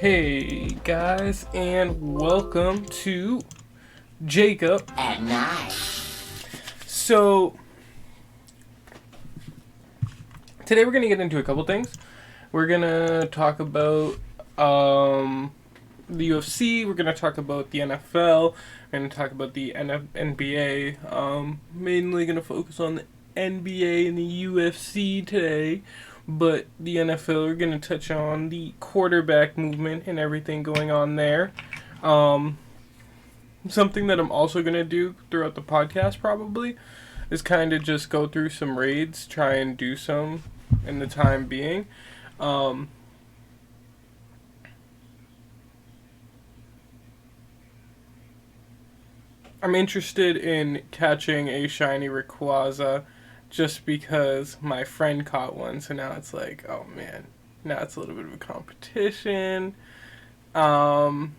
Hey guys, and welcome to JakeUp at Night. So, today we're going to get into a couple things. We're going to talk about the UFC, we're going to talk about the NFL, we're going to talk about the NBA, mainly going to focus on the NBA and the UFC today, but the NFL, we're going to touch on the quarterback movement and everything going on there. Something that I'm also going to do throughout the podcast probably is kind of just go through some raids, try and do some in the time being. I'm interested in catching a shiny Rayquaza just because my friend caught one, so now it's like, oh man, now it's a little bit of a competition. But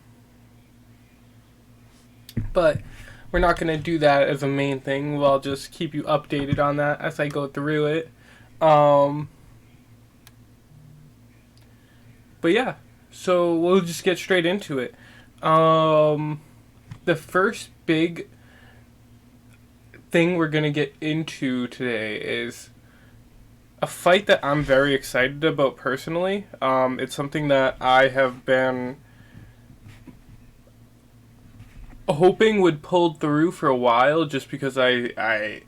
we're not going to do that as a main thing. I'll just keep you updated on that as I go through it. But yeah, so we'll just get straight into it. The first big thing we're going to get into today is a fight that I'm very excited about personally. It's something that I have been hoping would pull through for a while just because I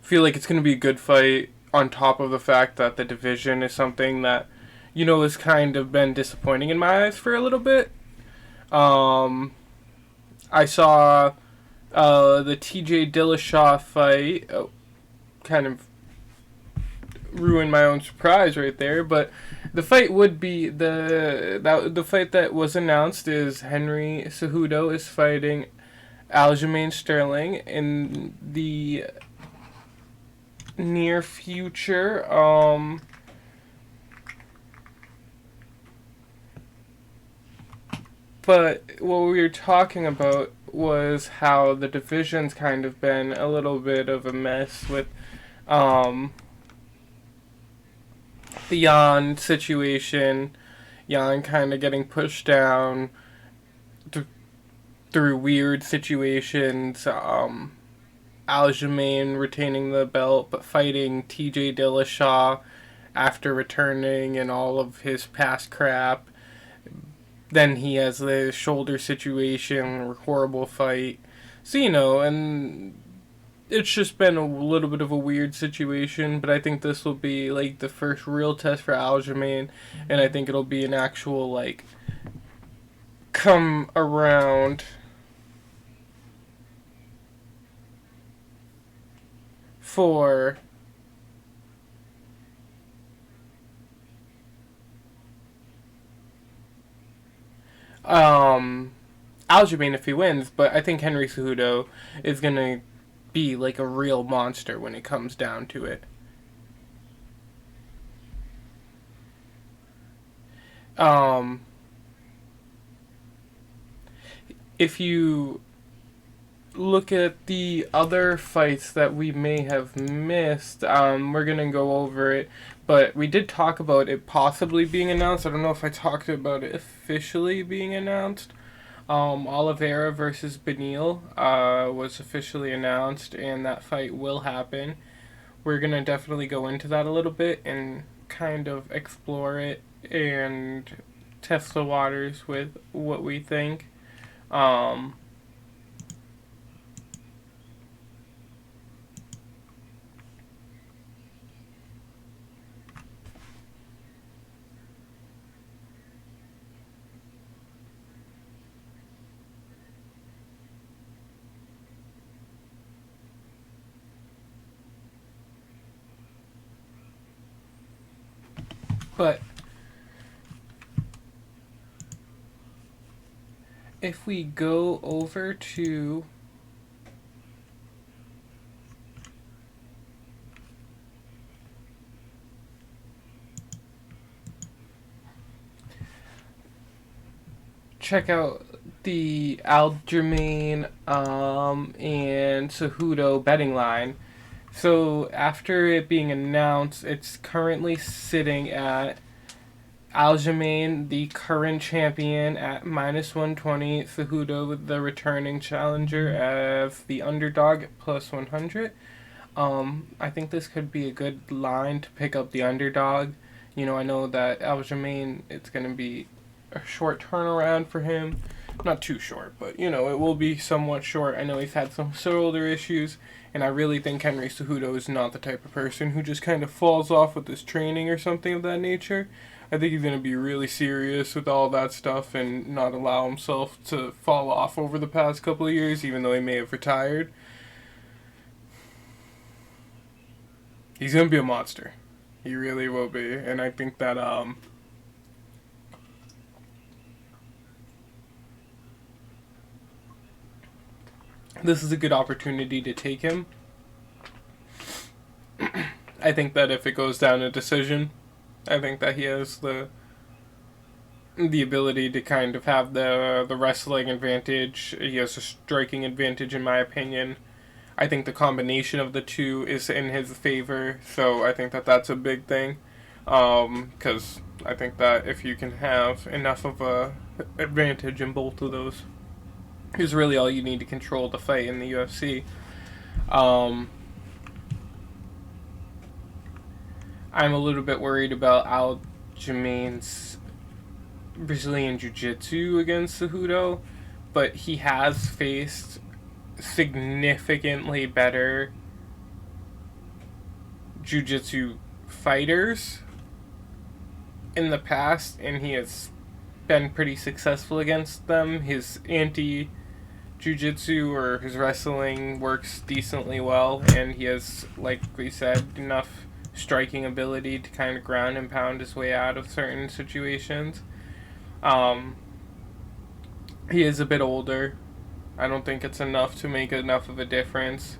feel like it's going to be a good fight on top of the fact that the division is something that, has kind of been disappointing in my eyes for a little bit. I saw the TJ Dillashaw fight. Kind of ruined my own surprise right there, but the fight would be the fight that was announced is Henry Cejudo is fighting Aljamain Sterling in the near future. But what we were talking about was how the division's kind of been a little bit of a mess with the Jan situation. Jan kind of getting pushed down through weird situations. Aljamain retaining the belt but fighting TJ Dillashaw after returning and all of his past crap. Then he has the shoulder situation, horrible fight. So, and it's just been a little bit of a weird situation, but I think this will be, like, the first real test for Aljamain, and I think it'll be an actual, like, come around for Aljamain if he wins, but I think Henry Cejudo is going to be like a real monster when it comes down to it. If you look at the other fights that we may have missed, we're going to go over it, but we did talk about it possibly being announced. I don't know if I talked about it officially being announced. Oliveira versus Beneil was officially announced, and that fight will happen. We're going to definitely go into that a little bit and kind of explore it and test the waters with what we think. But if we go over to check out the Aljamain and Cejudo betting line. So after it being announced, it's currently sitting at Aljamain, the current champion, at -120. Cejudo, the returning challenger, as the underdog at +100. I think this could be a good line to pick up the underdog. I know that Aljamain, it's going to be a short turnaround for him. Not too short, but, it will be somewhat short. I know he's had some shoulder issues, and I really think Henry Cejudo is not the type of person who just kind of falls off with his training or something of that nature. I think he's going to be really serious with all that stuff and not allow himself to fall off over the past couple of years, even though he may have retired. He's going to be a monster. He really will be. And I think that this is a good opportunity to take him. I think that if it goes down a decision, I think that he has the ability to kind of have the wrestling advantage. He has a striking advantage, in my opinion. I think the combination of the two is in his favor, so I think that that's a big thing. Because I think that if you can have enough of a advantage in both of those, is really all you need to control the fight in the UFC. I'm a little bit worried about Aljamain's Brazilian Jiu-Jitsu against Cejudo, but he has faced significantly better Jiu-Jitsu fighters in the past, and he has been pretty successful against them. His anti-Jiu-Jitsu or his wrestling works decently well, and he has, like we said, enough striking ability to kind of ground and pound his way out of certain situations. He is a bit older. I don't think it's enough to make enough of a difference.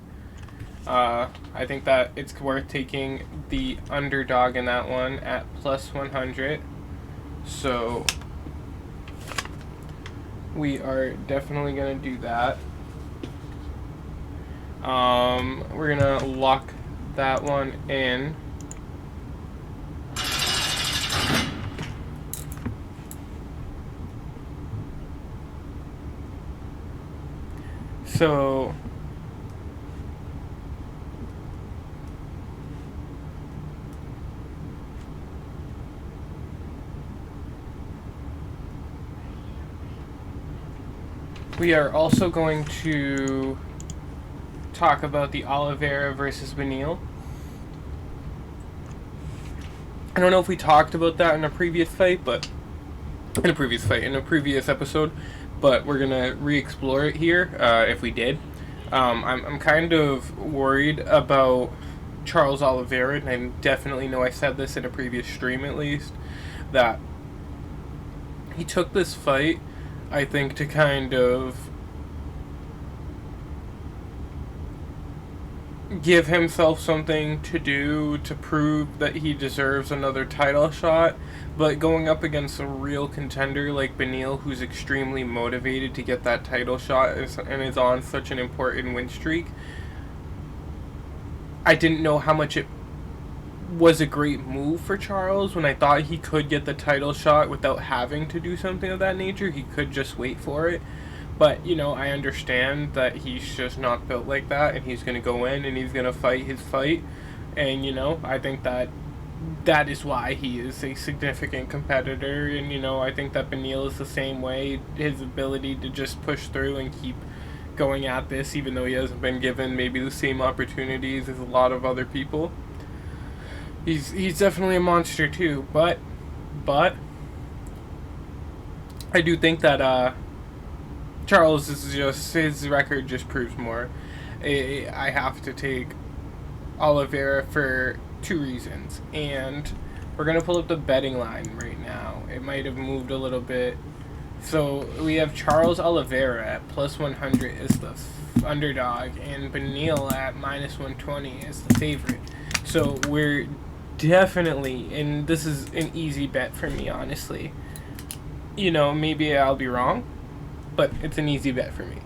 I think that it's worth taking the underdog in that one at +100. So we are definitely going to do that. We're going to lock that one in. So we are also going to talk about the Oliveira versus Beneil. I don't know if we talked about that in a previous episode, but we're gonna re-explore it here if we did. I'm kind of worried about Charles Oliveira, and I definitely know I said this in a previous stream at least, that he took this fight, I think, to kind of give himself something to do to prove that he deserves another title shot, but going up against a real contender like Beneil, who's extremely motivated to get that title shot and is on such an important win streak, I didn't know how much it was a great move for Charles when I thought he could get the title shot without having to do something of that nature. He could just wait for it. But, I understand that he's just not built like that, and he's going to go in and he's going to fight his fight. And, I think that is why he is a significant competitor. And, I think that Beneil is the same way. His ability to just push through and keep going at this, even though he hasn't been given maybe the same opportunities as a lot of other people. He's definitely a monster too. But I do think that Charles is just, his record just proves more. I have to take Oliveira for two reasons, and we're gonna pull up the betting line right now. It might have moved a little bit. So we have Charles Oliveira at +100 is the underdog, and Beneil at -120 is the favorite. So we're definitely, and this is an easy bet for me, honestly. Maybe I'll be wrong, but it's an easy bet for me.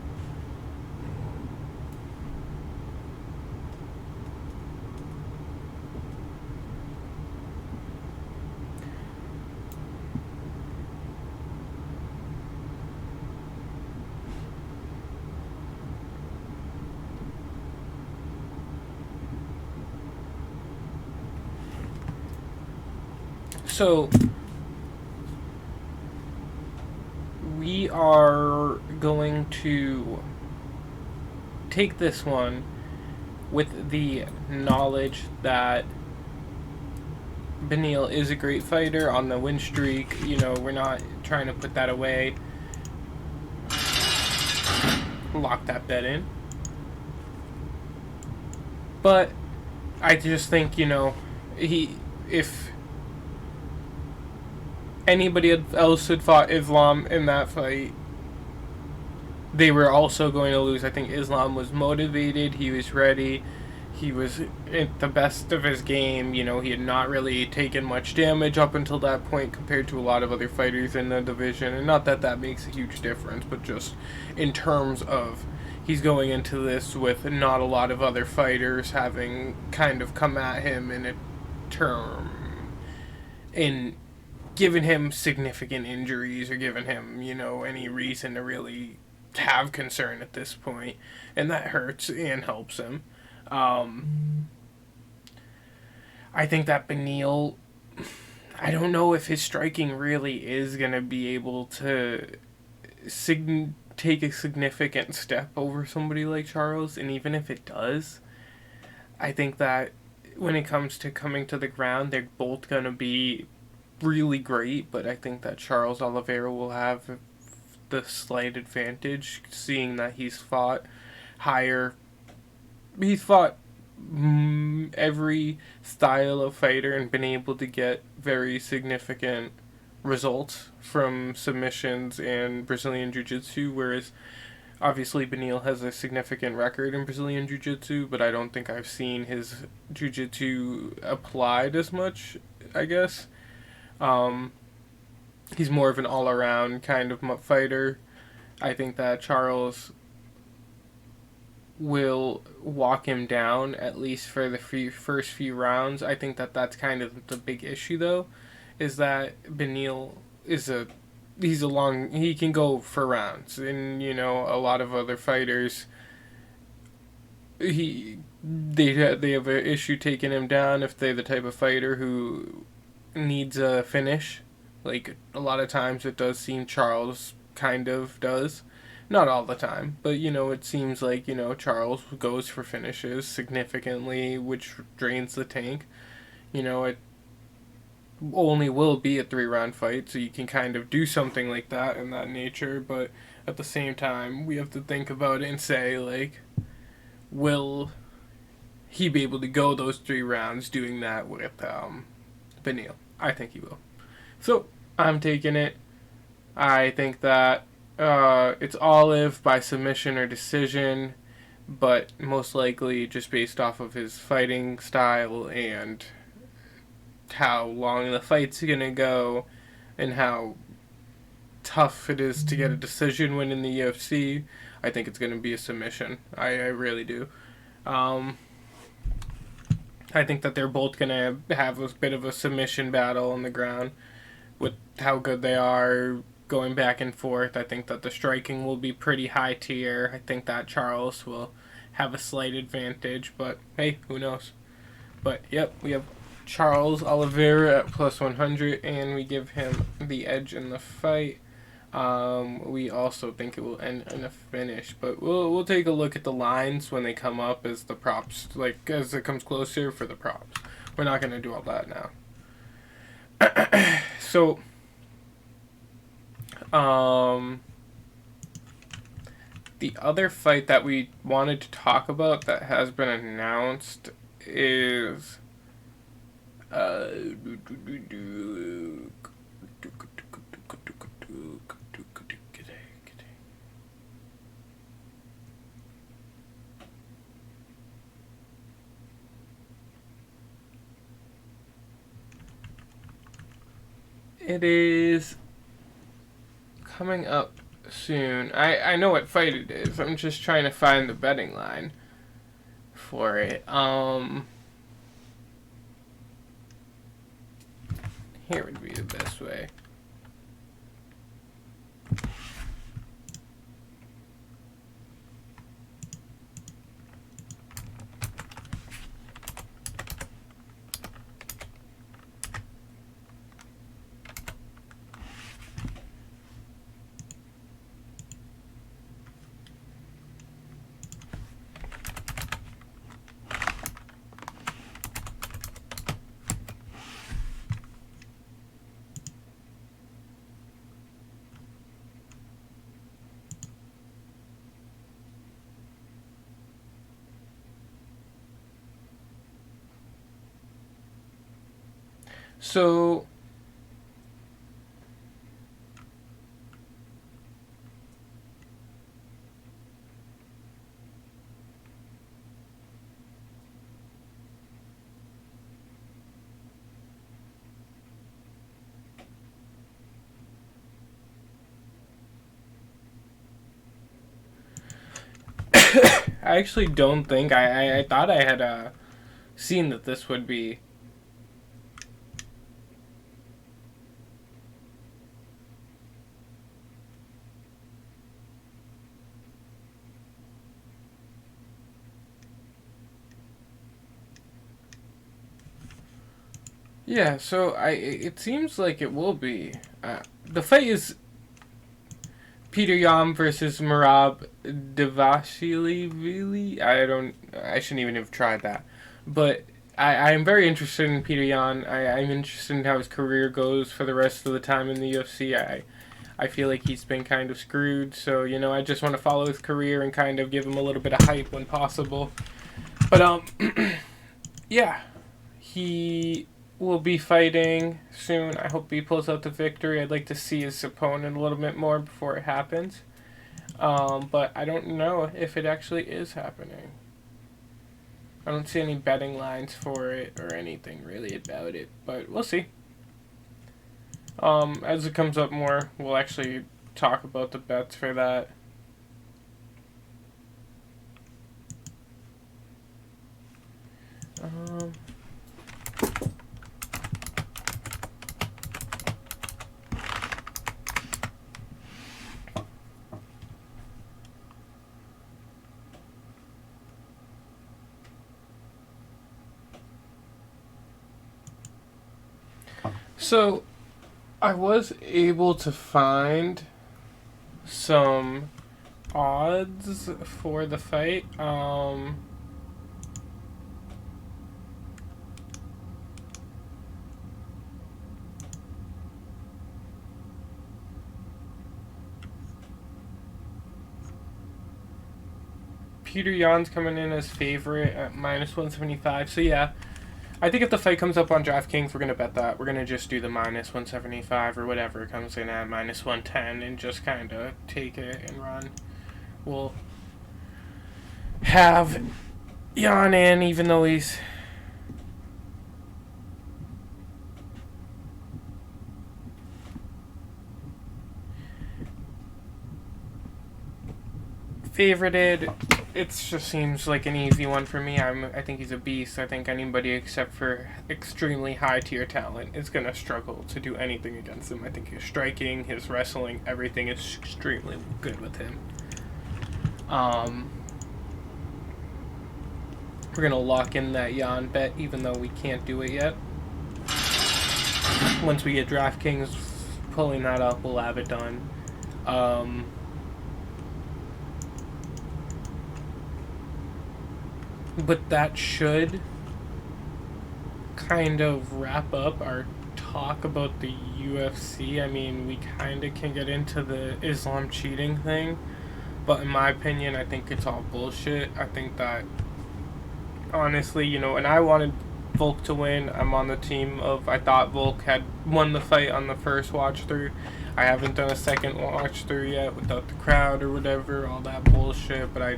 So we are going to take this one with the knowledge that Beneil is a great fighter on the win streak. You know, we're not trying to put that away. Lock that bet in. But I just think, you know, if anybody else had fought Islam in that fight, they were also going to lose. I think Islam was motivated. He was ready. He was at the best of his game. You know, he had not really taken much damage up until that point compared to a lot of other fighters in the division. And not that that makes a huge difference, but just in terms of he's going into this with not a lot of other fighters having kind of come at him in given him significant injuries or given him, you know, any reason to really have concern at this point, and that hurts and helps him. I think that Beneil, I don't know if his striking really is going to be able to take a significant step over somebody like Charles, and even if it does, I think that when it comes to coming to the ground, they're both going to be really great, but I think that Charles Oliveira will have the slight advantage, seeing that he's fought higher. He's fought every style of fighter and been able to get very significant results from submissions and Brazilian Jiu-Jitsu, whereas obviously Beneil has a significant record in Brazilian Jiu-Jitsu, but I don't think I've seen his Jiu-Jitsu applied as much, I guess. He's more of an all-around kind of fighter. I think that Charles will walk him down, at least for the first few rounds. I think that that's kind of the big issue, though, is that Beneil is he can go for rounds, and, you know, a lot of other fighters, they have an issue taking him down if they're the type of fighter who needs a finish. Like, a lot of times it does seem Charles kind of does. Not all the time, but, you know, it seems like, you know, Charles goes for finishes significantly, which drains the tank. You know, it only will be a 3-round fight, so you can kind of do something like that in that nature, but at the same time, we have to think about it and say, like, will he be able to go those 3 rounds doing that with Beneil? I think he will. So, I'm taking it. I think that it's Olive by submission or decision, but most likely just based off of his fighting style and how long the fight's going to go and how tough it is to get a decision win in the UFC. I think it's going to be a submission. I really do. I think that they're both going to have a bit of a submission battle on the ground with how good they are going back and forth. I think that the striking will be pretty high tier. I think that Charles will have a slight advantage, but hey, who knows? But yep, we have Charles Oliveira at plus 100, and we give him the edge in the fight. We also think it will end in a finish, but we'll take a look at the lines when they come up as the props, like as it comes closer for the props. We're not going to do all that now. So, the other fight that we wanted to talk about that has been announced is it is coming up soon. I know what fight it is. I'm just trying to find the betting line for it. Here would be the best way. So I actually don't think I thought I had seen that this would be. Yeah, so it seems like it will be. The fight is Peter Yan versus Merab Devashishvili. I shouldn't even have tried that. But I'm very interested in Peter Yan. I'm interested in how his career goes for the rest of the time in the UFC. I feel like he's been kind of screwed, so, I just want to follow his career and kind of give him a little bit of hype when possible. But, yeah. He will be fighting soon. I hope he pulls out the victory. I'd like to see his opponent a little bit more before it happens. But I don't know if it actually is happening. I don't see any betting lines for it or anything really about it, but we'll see. As it comes up more, we'll actually talk about the bets for that. So, I was able to find some odds for the fight. Peter Yan's coming in as favorite at minus 175. So yeah, I think if the fight comes up on DraftKings, we're going to bet that. We're going to just do the minus 175 or whatever comes in at minus 110 and just kind of take it and run. We'll have Yan in, even though he's favorited. It just seems like an easy one for me. I think he's a beast. I think anybody except for extremely high tier talent is gonna struggle to do anything against him. I think his striking, his wrestling, everything is extremely good with him. We're gonna lock in that Yan bet, even though we can't do it yet. Once we get DraftKings pulling that up, we'll have it done. But that should kind of wrap up our talk about the UFC. I mean, we kind of can get into the Islam cheating thing, but in my opinion, I think it's all bullshit. I think that, honestly, and I wanted Volk to win. I'm on the team of, I thought Volk had won the fight on the first watch through. I haven't done a second watch through yet without the crowd or whatever, all that bullshit, but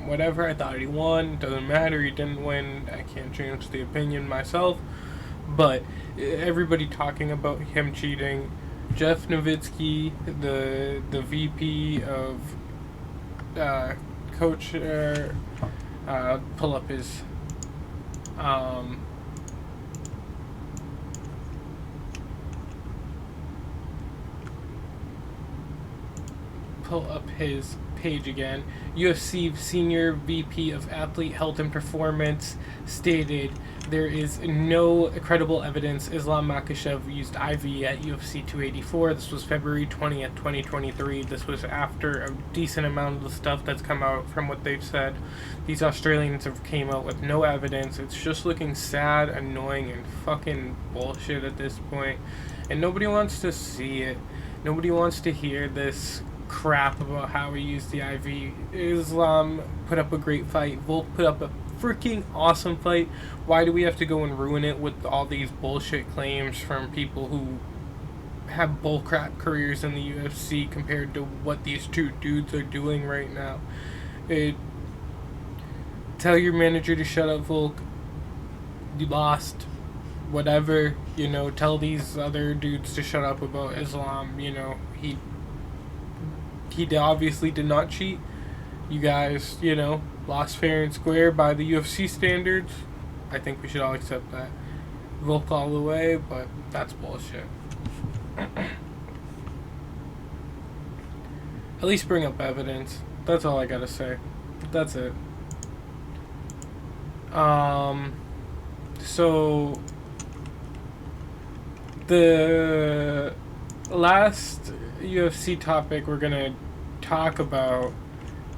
whatever, I thought he won. Doesn't matter, he didn't win. I can't change the opinion myself. But everybody talking about him cheating. Jeff Nowitzki, the VP of coach, pull up his pull up his page again. UFC Senior VP of Athlete Health and Performance stated there is no credible evidence Islam Makhachev used IV at UFC 284. This was February 20th, 2023. This was after a decent amount of the stuff that's come out from what they've said. These Australians have came out with no evidence. It's just looking sad, annoying, and fucking bullshit at this point. And nobody wants to see it. Nobody wants to hear this crap about how he used the IV. Islam put up a great fight. Volk put up a freaking awesome fight. Why do we have to go and ruin it with all these bullshit claims from people who have bullcrap careers in the UFC compared to what these two dudes are doing right now? Tell your manager to shut up, Volk. You lost. Whatever, tell these other dudes to shut up about Islam. He obviously did not cheat. You guys, lost fair and square by the UFC standards. I think we should all accept that. Volk all the way, but that's bullshit. At least bring up evidence. That's all I gotta say. That's it. So the last UFC topic we're gonna talk about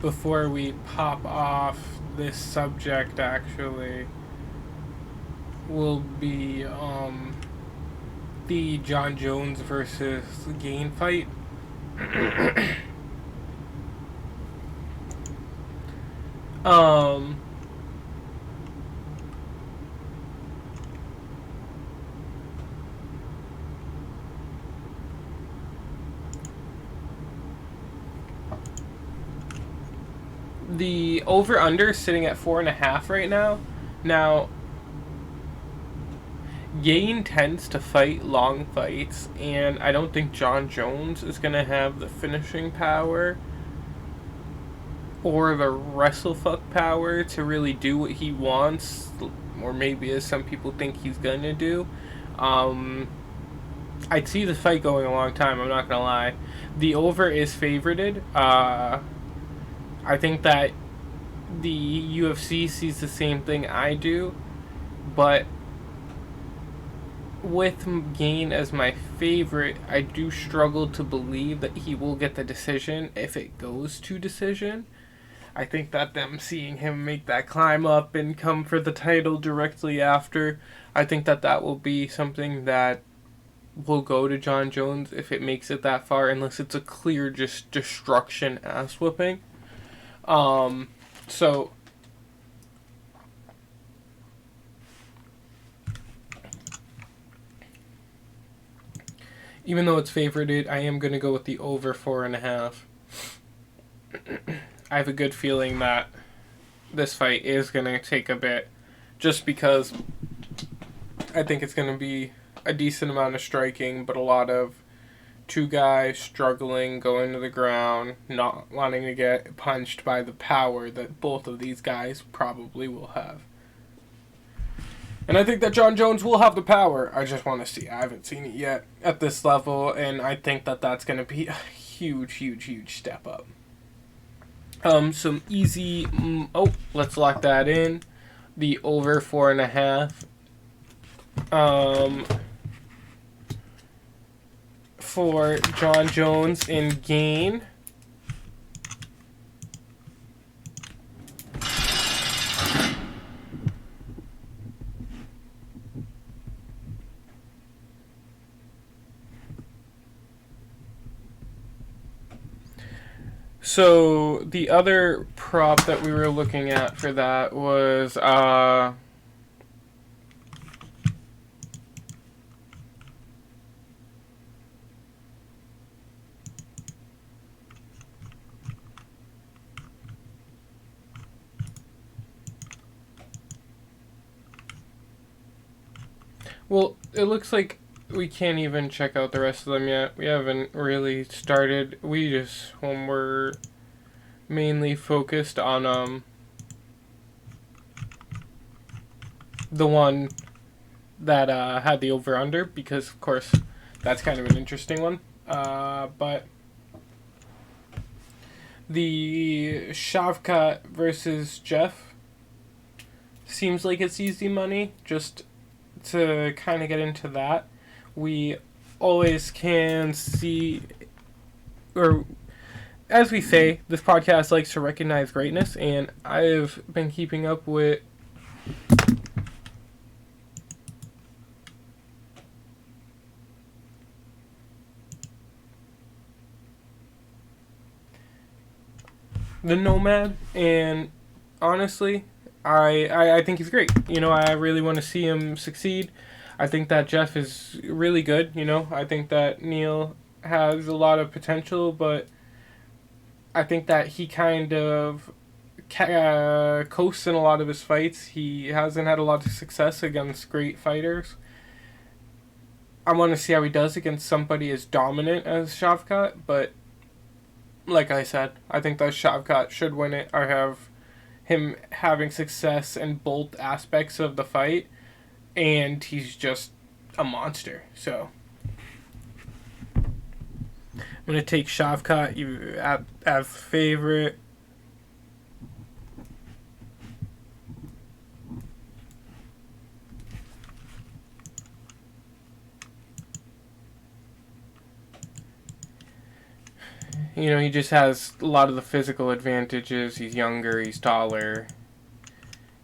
before we pop off this subject actually will be the Jon Jones versus Gane fight. The over-under is sitting at 4.5 right now. Now, Gane tends to fight long fights, and I don't think Jon Jones is going to have the finishing power or the wrestlefuck power to really do what he wants, or maybe as some people think he's going to do. I'd see the fight going a long time, I'm not going to lie. The over is favorited. I think that the UFC sees the same thing I do, but with Gane as my favorite, I do struggle to believe that he will get the decision if it goes to decision. I think that them seeing him make that climb up and come for the title directly after, I think that that will be something that will go to Jon Jones if it makes it that far, unless it's a clear just destruction ass whooping. So even though it's favorited, I am going to go with the over 4.5. I have a good feeling that this fight is going to take a bit, just because I think it's going to be a decent amount of striking, but a lot of two guys struggling, going to the ground, not wanting to get punched by the power that both of these guys probably will have. And I think that Jon Jones will have the power. I just want to see. I haven't seen it yet at this level, and I think that that's going to be a huge, huge, huge step up. Some easy... let's lock that in. The over 4.5. For Jon Jones and Gane. So the other prop that we were looking at for that was well, it looks like we can't even check out the rest of them yet. We haven't really started. We just, when we're mainly focused on the one that had the over-under, because of course that's kind of an interesting one. But the Shavkat versus Jeff seems like it's easy money. Just to kind of get into that, we always can see, or as we say, this podcast likes to recognize greatness, and I've been keeping up with the Nomad, and honestly, I think he's great. I really want to see him succeed. I think that Jeff is really good. I think that Neil has a lot of potential, but I think that he kind of coasts in a lot of his fights. He hasn't had a lot of success against great fighters. I want to see how he does against somebody as dominant as Shavkat, but like I said, I think that Shavkat should win it. I have him having success in both aspects of the fight, and he's just a monster. So I'm going to take Shavkat as favorite. He just has a lot of the physical advantages. He's younger, he's taller.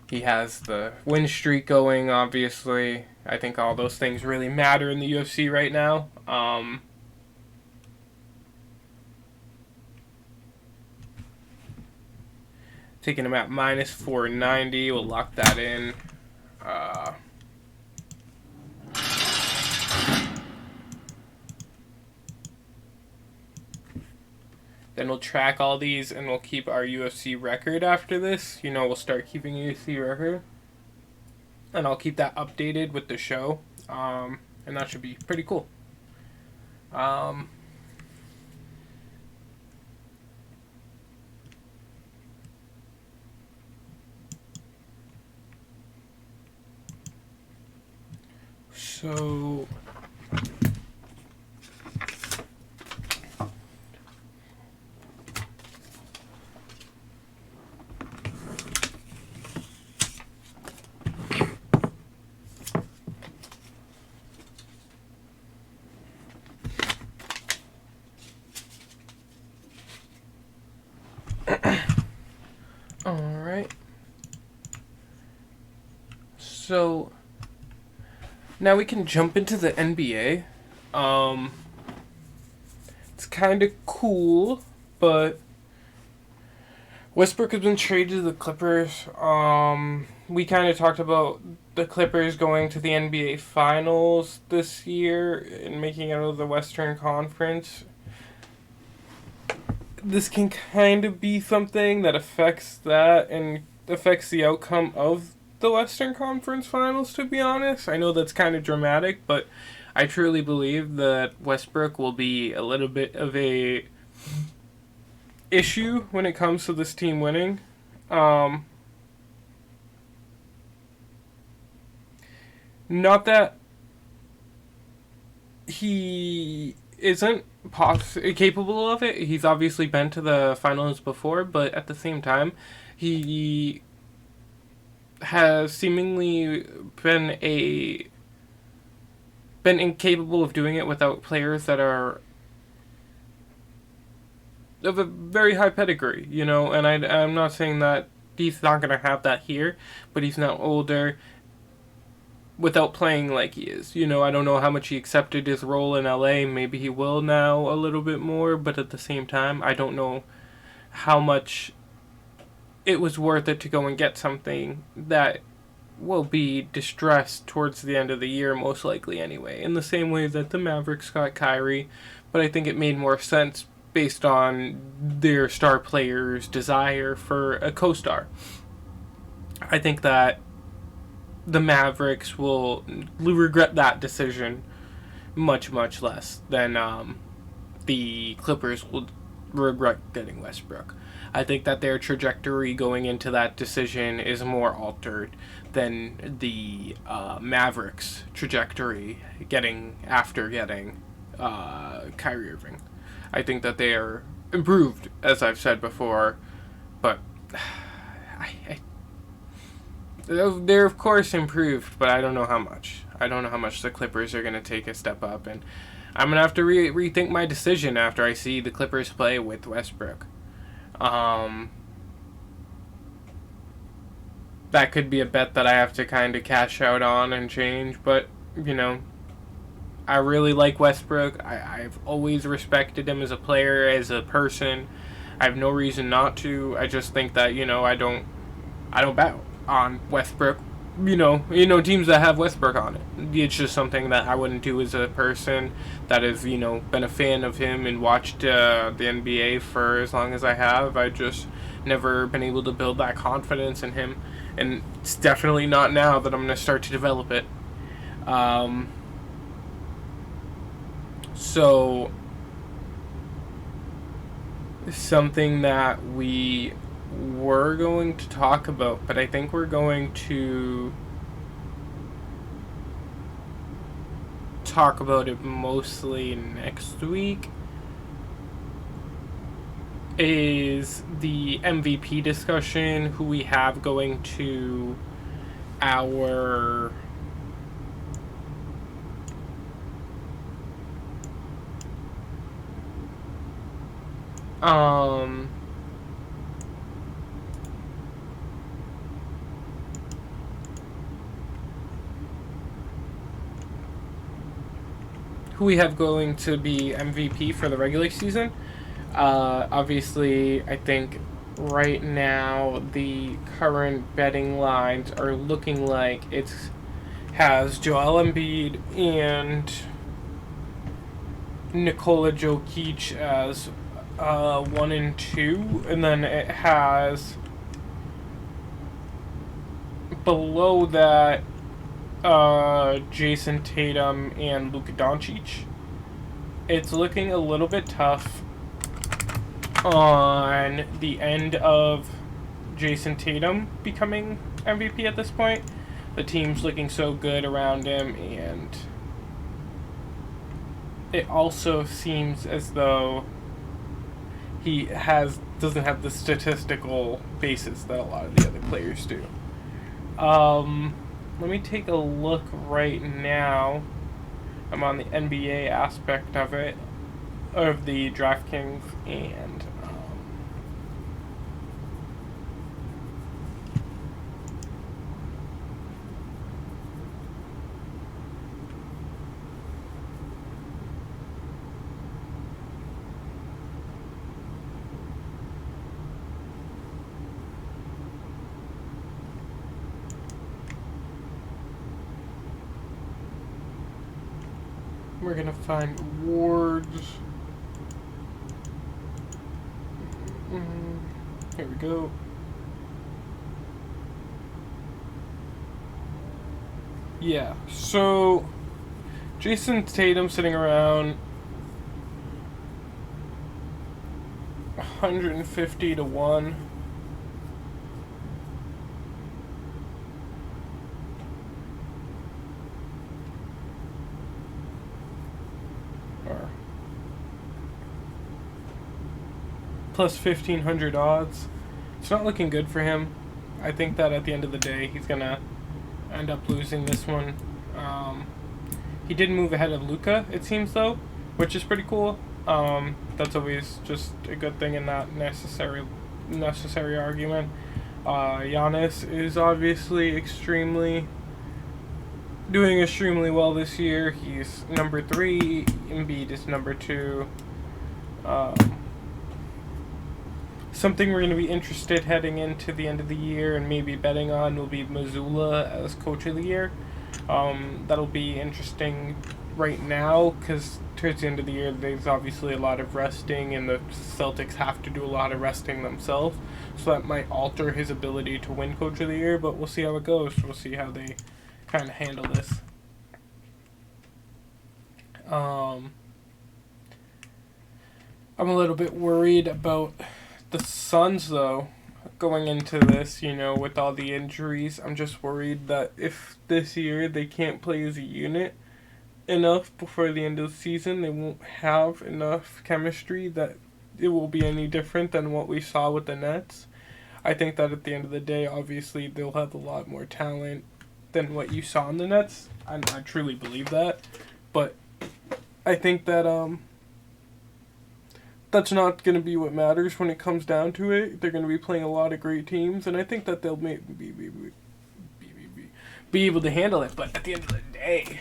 He has the win streak going, obviously. I think all those things really matter in the UFC right now. Taking him at minus 490. We'll lock that in. Then we'll track all these and we'll keep our UFC record after this. We'll start keeping a UFC record. And I'll keep that updated with the show. And that should be pretty cool. So alright. So now we can jump into the NBA. It's kind of cool, but Westbrook has been traded to the Clippers. We kind of talked about the Clippers going to the NBA Finals this year and making it out of the Western Conference. This can kind of be something that affects that and affects the outcome of the Western Conference Finals, to be honest. I know that's kind of dramatic, but I truly believe that Westbrook will be a little bit of a issue when it comes to this team winning. Not that he isn't capable of it. He's obviously been to the finals before, but at the same time, he has seemingly been incapable of doing it without players that are of a very high pedigree, and I'm not saying that he's not going to have that here, but he's now older without playing like he is. I don't know how much he accepted his role in LA. Maybe he will now a little bit more, but at the same time, I don't know how much it was worth it to go and get something that will be distressed towards the end of the year, most likely anyway, in the same way that the Mavericks got Kyrie, but I think it made more sense based on their star players' desire for a co-star. I think that the Mavericks will regret that decision much, much less than the Clippers will regret getting Westbrook. I think that their trajectory going into that decision is more altered than the Mavericks' trajectory after getting Kyrie Irving. I think that they are improved, as I've said before, but they're of course improved, but I don't know how much. I don't know how much the Clippers are going to take a step up, and I'm going to have to rethink my decision after I see the Clippers play with Westbrook. That could be a bet that I have to kind of cash out on and change, but, I really like Westbrook. I've always respected him as a player, as a person. I have no reason not to. I just think that, I don't bet. on Westbrook. Teams that have Westbrook on it. It's just something that I wouldn't do as a person that has, been a fan of him and watched the NBA for as long as I have. I just never been able to build that confidence in him, and it's definitely not now that I'm going to start to develop it. So something that we were going to talk about, but I think we're going to talk about it mostly next week, is the MVP discussion, who we have going to our who we have going to be MVP for the regular season. Obviously, I think right now the current betting lines are looking like it has Joel Embiid and Nikola Jokic as 1 and 2, and then it has below that Jason Tatum and Luka Doncic. It's looking a little bit tough on the end of Jason Tatum becoming MVP at this point. The team's looking so good around him, and it also seems as though he doesn't have the statistical basis that a lot of the other players do. Let me take a look right now. I'm on the NBA aspect of it, of the DraftKings, and we're gonna find awards. Here we go. Yeah, so Jason Tatum sitting around 150 to 1. Plus 1,500 odds. It's not looking good for him. I think that at the end of the day, he's gonna end up losing this one. He did move ahead of Luka, it seems, though, which is pretty cool. That's always just a good thing and not necessary argument. Giannis is obviously doing extremely well this year. He's number 3. Embiid is number 2. Something we're going to be interested heading into the end of the year and maybe betting on will be Missoula as Coach of the Year. That'll be interesting right now because towards the end of the year there's obviously a lot of resting, and the Celtics have to do a lot of resting themselves, so that might alter his ability to win Coach of the Year, but we'll see how it goes. We'll see how they kind of handle this. I'm a little bit worried about the Suns, though, going into this, with all the injuries. I'm just worried that if this year they can't play as a unit enough before the end of the season, they won't have enough chemistry that it will be any different than what we saw with the Nets. I think that at the end of the day, obviously, they'll have a lot more talent than what you saw in the Nets. I truly believe that. But I think that that's not going to be what matters when it comes down to it. They're going to be playing a lot of great teams, and I think that they'll be able to handle it. But at the end of the day,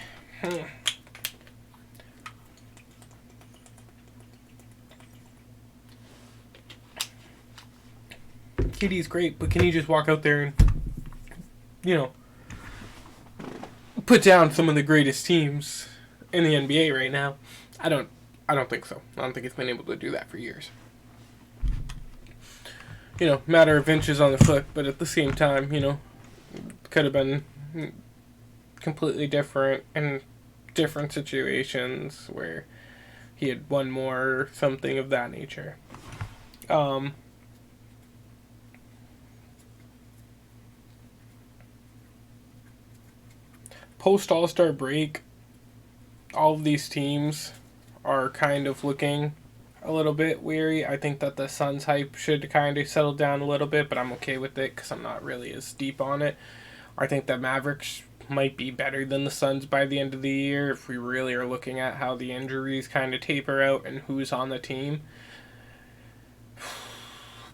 KD's great, but can he just walk out there and put down some of the greatest teams in the NBA right now. I don't think so. I don't think he's been able to do that for years. Matter of inches on the foot, but at the same time, could have been completely different in different situations where he had won more or something of that nature. Post All-Star break, all of these teams are kind of looking a little bit weary. I think that the Suns hype should kind of settle down a little bit, but I'm okay with it because I'm not really as deep on it. I think that Mavericks might be better than the Suns by the end of the year if we really are looking at how the injuries kind of taper out and who's on the team.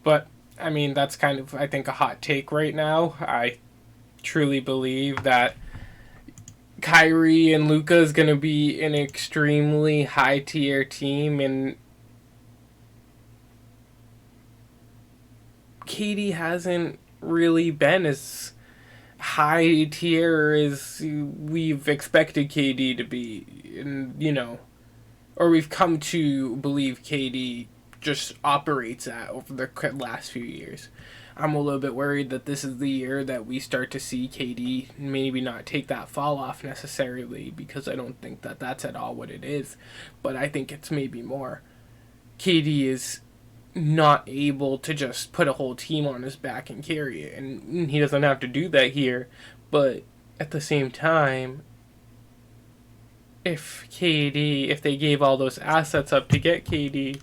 But, I mean, that's kind of, I think, a hot take right now. I truly believe that Kyrie and Luka is going to be an extremely high-tier team, and KD hasn't really been as high tier as we've expected KD to be, and or we've come to believe KD just operates at over the last few years. I'm a little bit worried that this is the year that we start to see KD maybe not take that fall off necessarily, because I don't think that that's at all what it is, but I think it's maybe more. KD is not able to just put a whole team on his back and carry it, and he doesn't have to do that here, but at the same time, if they gave all those assets up to get KD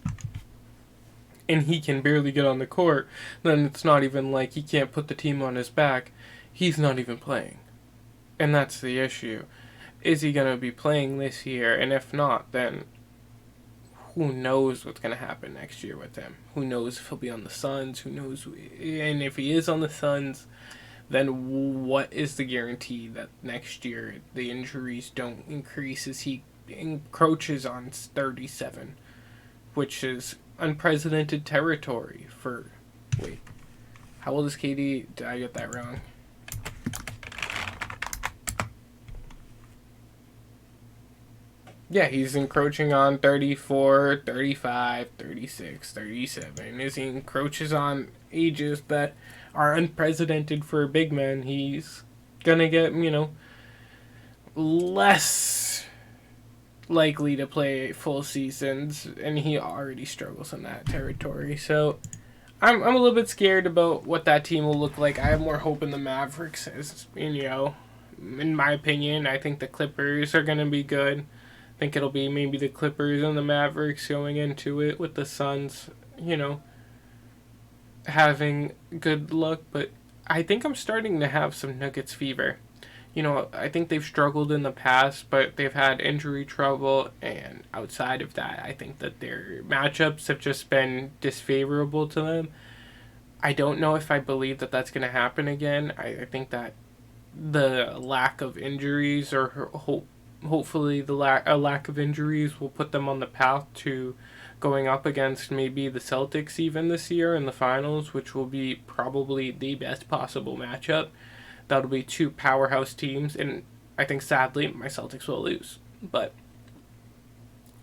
and he can barely get on the court, then it's not even like he can't put the team on his back. He's not even playing, and that's the issue. Is he going to be playing this year? And if not, then who knows what's going to happen next year with him? Who knows if he'll be on the Suns? Who knows? And if he is on the Suns, then what is the guarantee that next year the injuries don't increase as he encroaches on 37, which is unprecedented territory for... Wait, how old is KD? Did I get that wrong? Yeah, he's encroaching on 34, 35, 36, 37. As he encroaches on ages that are unprecedented for a big man, he's gonna get, less likely to play full seasons, and he already struggles in that territory. So I'm a little bit scared about what that team will look like. I have more hope in the Mavericks, as in my opinion. I think the Clippers are gonna be good. I think it'll be maybe the Clippers and the Mavericks going into it, with the Suns, having good luck. But I think I'm starting to have some Nuggets fever. I think they've struggled in the past, but they've had injury trouble, and outside of that, I think that their matchups have just been disfavorable to them. I don't know if I believe that that's going to happen again. I think that the lack of injuries, or hopefully a lack of injuries, will put them on the path to going up against maybe the Celtics even this year in the finals, which will be probably the best possible matchup. That'll be two powerhouse teams, and I think sadly my Celtics will lose. But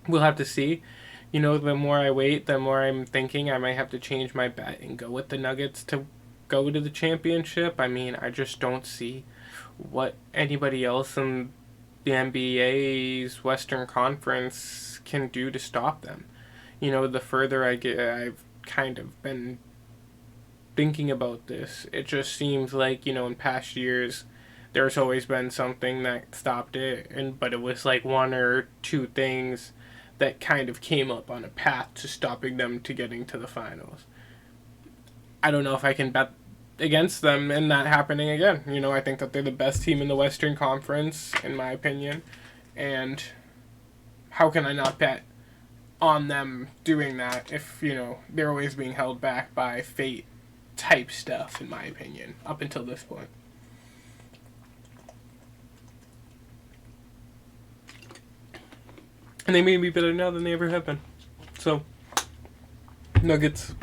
we'll have to see. The more I wait, the more I'm thinking I might have to change my bet and go with the Nuggets to go to the championship. I mean, I just don't see what anybody else in the NBA's Western Conference can do to stop them. The further I get, I've kind of been thinking about this, it just seems like, in past years, there's always been something that stopped it, but it was like one or two things that kind of came up on a path to stopping them to getting to the finals. I don't know if I can bet against them and that happening again. I think that they're the best team in the Western Conference, in my opinion, and how can I not bet on them doing that if, they're always being held back by fate type stuff, in my opinion, up until this point. And they may be better now than they ever have been. So, Nuggets,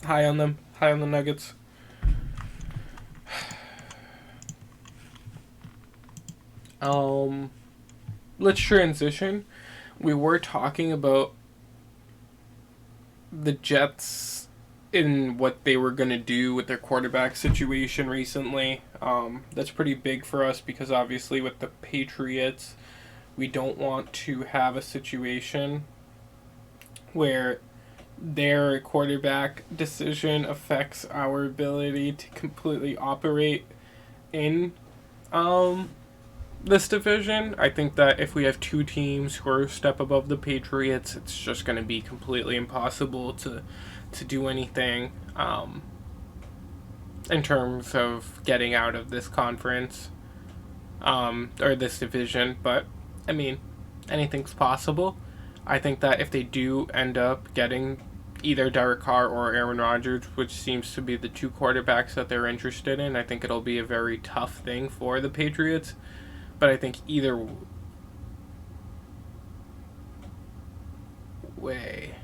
high on them, high on the Nuggets. Um, let's transition. We were talking about the Jets in what they were going to do with their quarterback situation recently. That's pretty big for us because obviously with the Patriots, we don't want to have a situation where their quarterback decision affects our ability to completely operate in this division. I think that if we have two teams who are a step above the Patriots, it's just going to be completely impossible to do anything in terms of getting out of this conference or this division. But, I mean, anything's possible. I think that if they do end up getting either Derek Carr or Aaron Rodgers, which seems to be the two quarterbacks that they're interested in, I think it'll be a very tough thing for the Patriots. But I think either way,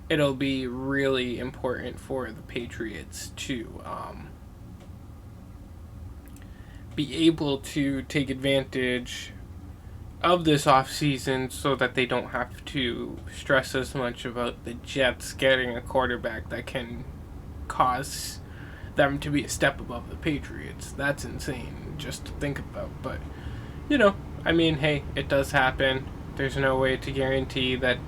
it'll be really important for the Patriots to be able to take advantage of this offseason so that they don't have to stress as much about the Jets getting a quarterback that can cause them to be a step above the Patriots. That's insane just to think about. But, I mean, hey, it does happen. There's no way to guarantee that,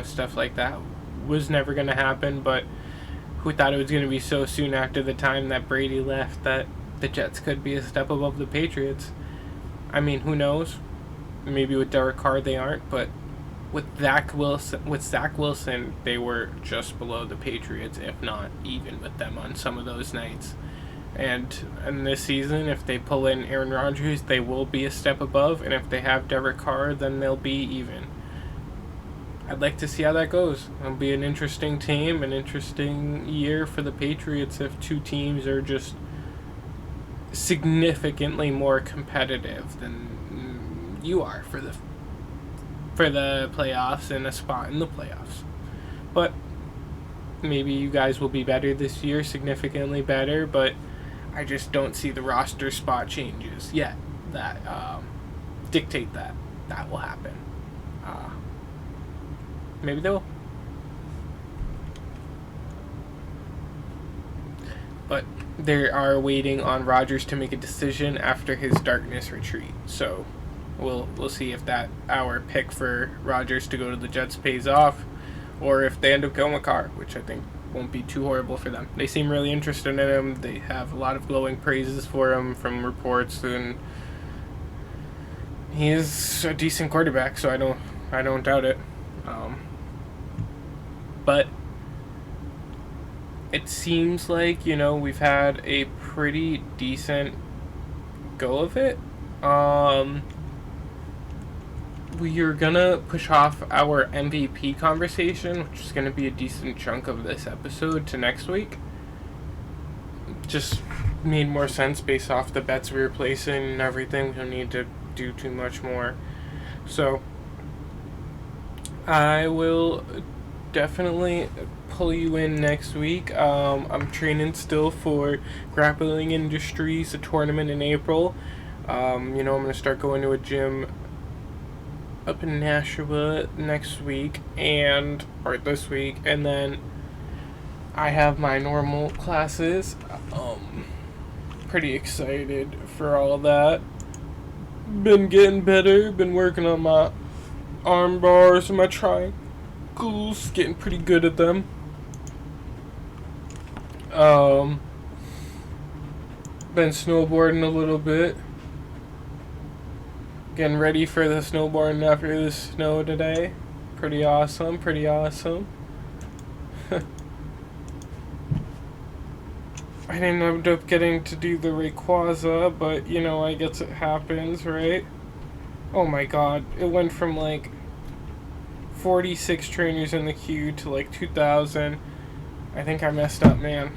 stuff like that was never going to happen. But who thought it was going to be so soon after the time that Brady left that the Jets could be a step above the Patriots? I mean, who knows? Maybe with Derek Carr they aren't, but with Zach Wilson, they were just below the Patriots, if not even with them on some of those nights. And in this season, if they pull in Aaron Rodgers, they will be a step above, and if they have Derek Carr, then they'll be even. I'd like to see how that goes. It'll be an interesting team, an interesting year for the Patriots if two teams are just significantly more competitive than you are for the playoffs and a spot in the playoffs. But maybe you guys will be better this year, significantly better, but I just don't see the roster spot changes yet that dictate that will happen. Maybe they will. But they are waiting on Rodgers to make a decision after his darkness retreat. So we'll see if that our pick for Rodgers to go to the Jets pays off, or if they end up going with Carr, which I think won't be too horrible for them. They seem really interested in him. They have a lot of glowing praises for him from reports, and he is a decent quarterback, so I don't doubt it. But it seems like, we've had a pretty decent go of it. We are gonna push off our MVP conversation, which is gonna be a decent chunk of this episode, to next week. Just made more sense based off the bets we were placing and everything. We don't need to do too much more. So I will definitely pull you in next week. I'm training still for Grappling Industries, a tournament in April. I'm going to start going to a gym up in Nashua next week or this week, and then I have my normal classes. Pretty excited for all that. Been getting better, been working on my arm bars and my triangles, getting pretty good at them. Been snowboarding a little bit. Getting ready for the snowboarding after the snow today. Pretty awesome. I didn't end up getting to do the Rayquaza, but I guess it happens, right? Oh my god, it went from 46 trainers in the queue to 2,000. I think I messed up, man.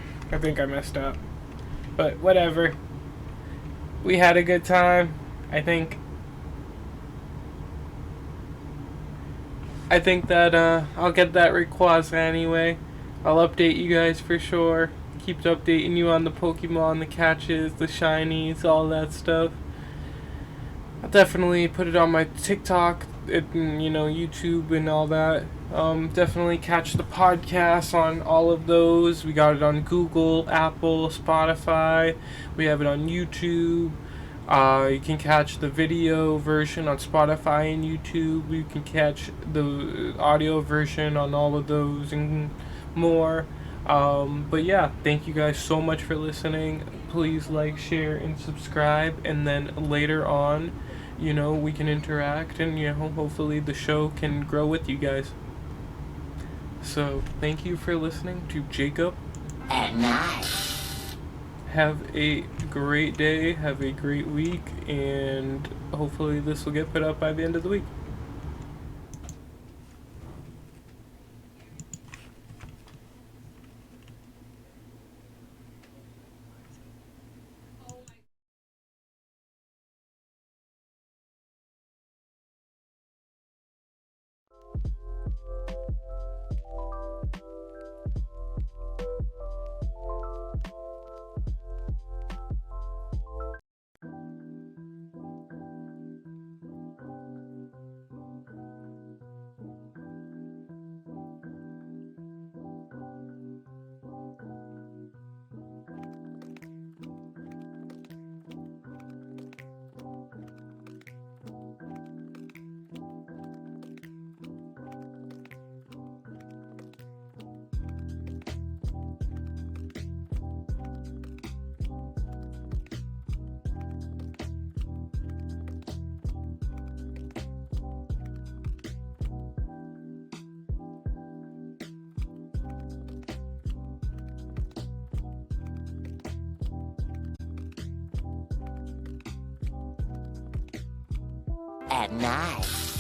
But whatever. We had a good time. I think that I'll get that Rayquaza anyway. I'll update you guys for sure. keeps updating you on the Pokemon, the catches, the shinies, all that stuff. I'll definitely put it on my TikTok, YouTube and all that. Definitely catch the podcast on all of those. We got it on Google, Apple, Spotify. We have it on YouTube. You can catch the video version on Spotify and YouTube. You can catch the audio version on all of those and more. But yeah, thank you guys so much for listening. Please like, share, and subscribe. And then later on, we can interact and, hopefully the show can grow with you guys. So, thank you for listening to JakeUp Night. Have a great day, have a great week, and hopefully this will get put up by the end of the week. At night.